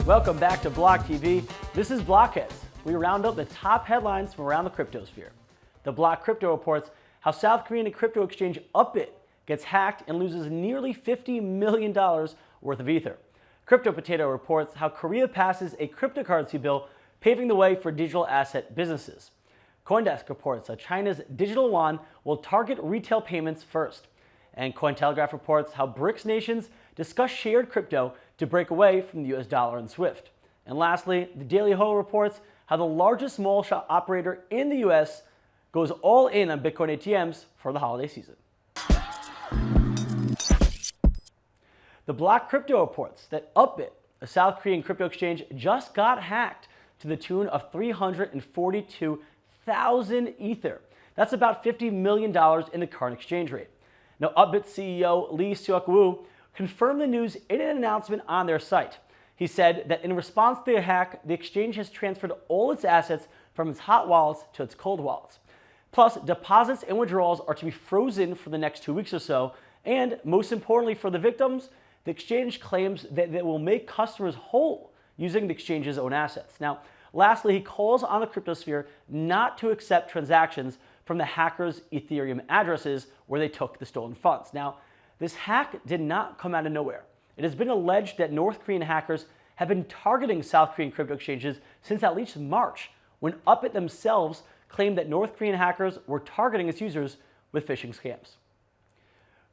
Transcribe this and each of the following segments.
Welcome back to BLOCKTV. This is Blockheads. We round up the top headlines from around the cryptosphere. The Block Crypto reports how South Korean crypto exchange UpBit gets hacked and loses nearly $50 million worth of Ether. Crypto Potato reports how Korea passes a cryptocurrency bill paving the way for digital asset businesses. CoinDesk reports that China's digital yuan will target retail payments first. And Cointelegraph reports how BRICS nations discuss shared crypto to break away from the US dollar and SWIFT. And lastly, the Daily Ho reports how the largest small shop operator in the US goes all in on Bitcoin ATMs for the holiday season. The Block Crypto reports that UpBit, a South Korean crypto exchange, just got hacked to the tune of 342,000 Ether. That's about $50 million in the current exchange rate. Now, UpBit CEO Lee Seok-woo confirmed the news in an announcement on their site. He said that in response to the hack, the exchange has transferred all its assets from its hot wallets to its cold wallets. Plus, deposits and withdrawals are to be frozen for the next 2 weeks or so. And most importantly for the victims, the exchange claims that it will make customers whole using the exchange's own assets. Now, lastly, he calls on the cryptosphere not to accept transactions from the hackers' Ethereum addresses where they took the stolen funds. Now, this hack did not come out of nowhere. It has been alleged that North Korean hackers have been targeting South Korean crypto exchanges since at least March, when UpBit themselves claimed that North Korean hackers were targeting its users with phishing scams.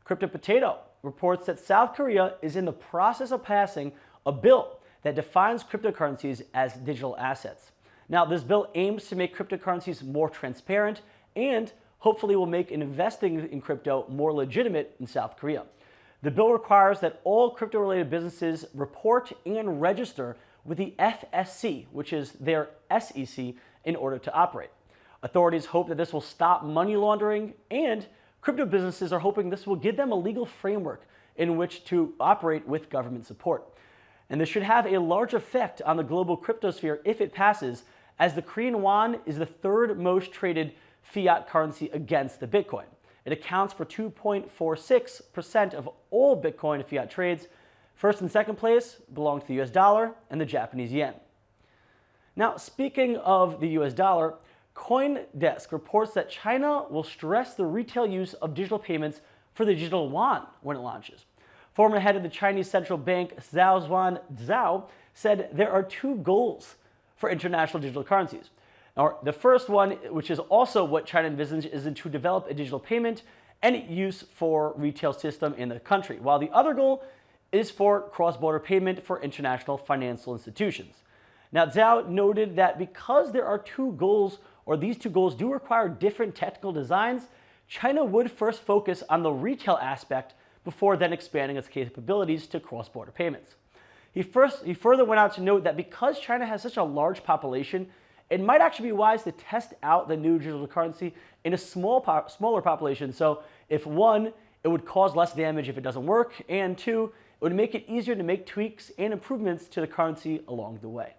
Crypto Potato reports that South Korea is in the process of passing a bill that defines cryptocurrencies as digital assets. Now, this bill aims to make cryptocurrencies more transparent and hopefully will make investing in crypto more legitimate in South Korea. The bill requires that all crypto-related businesses report and register with the FSC, which is their SEC, in order to operate. Authorities hope that this will stop money laundering, and crypto businesses are hoping this will give them a legal framework in which to operate with government support. And this should have a large effect on the global cryptosphere if it passes, as the Korean won is the third most traded fiat currency against the Bitcoin. It accounts for 2.46% of all Bitcoin fiat trades. First and second place belong to the US dollar and the Japanese yen. Now, speaking of the US dollar, CoinDesk reports that China will stress the retail use of digital payments for the digital yuan when it launches. Former head of the Chinese central bank, Zhao Zhao, said there are two goals for international digital currencies. Now, the first one, which is also what China envisions, is to develop a digital payment and use for retail system in the country, while the other goal is for cross-border payment for international financial institutions. Now, Zhao noted that because there are two goals, or these two goals do require different technical designs, China would first focus on the retail aspect before then expanding its capabilities to cross-border payments. He further went out to note that because China has such a large population, it might actually be wise to test out the new digital currency in a smaller population. So if one, it would cause less damage if it doesn't work, and two, it would make it easier to make tweaks and improvements to the currency along the way.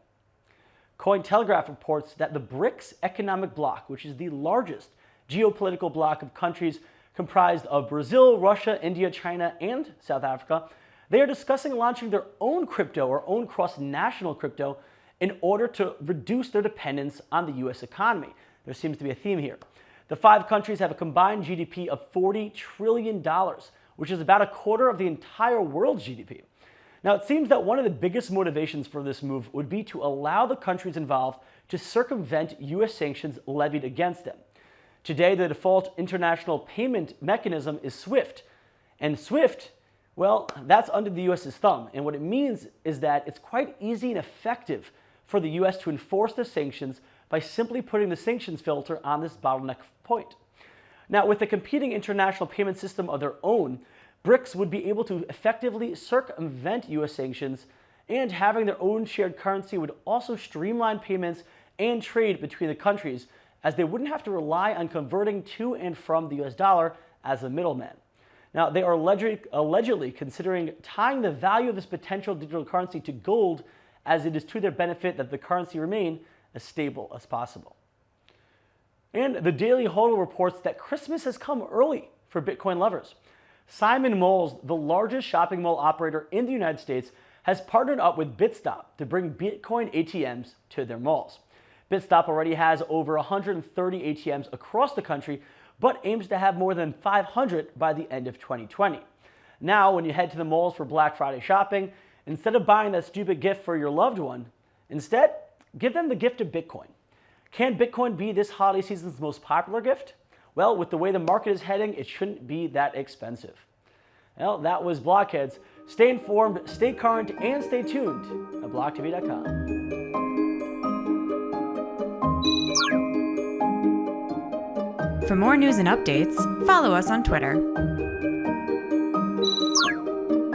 Cointelegraph reports that the BRICS economic bloc, which is the largest geopolitical bloc of countries comprised of Brazil, Russia, India, China, and South Africa, they are discussing launching their own crypto or own cross-national crypto in order to reduce their dependence on the US economy. There seems to be a theme here. The five countries have a combined GDP of $40 trillion, which is about a quarter of the entire world's GDP. Now, it seems that one of the biggest motivations for this move would be to allow the countries involved to circumvent US sanctions levied against them. Today, the default international payment mechanism is SWIFT. And SWIFT, well, that's under the US's thumb. And what it means is that it's quite easy and effective for the US to enforce the sanctions by simply putting the sanctions filter on this bottleneck point. Now, with a competing international payment system of their own, BRICS would be able to effectively circumvent US sanctions, and having their own shared currency would also streamline payments and trade between the countries, as they wouldn't have to rely on converting to and from the US dollar as a middleman. Now, they are allegedly considering tying the value of this potential digital currency to gold, as it is to their benefit that the currency remain as stable as possible. And the Daily Hodl reports that Christmas has come early for Bitcoin lovers. Simon Malls, the largest shopping mall operator in the United States, has partnered up with BitStop to bring Bitcoin ATMs to their malls. BitStop already has over 130 ATMs across the country, but aims to have more than 500 by the end of 2020. Now, when you head to the malls for Black Friday shopping, instead of buying that stupid gift for your loved one, instead, give them the gift of Bitcoin. Can Bitcoin be this holiday season's most popular gift? Well, with the way the market is heading, it shouldn't be that expensive. Well, that was Blockheads. Stay informed, stay current, and stay tuned at BLOCKTV.com. For more news and updates, follow us on Twitter.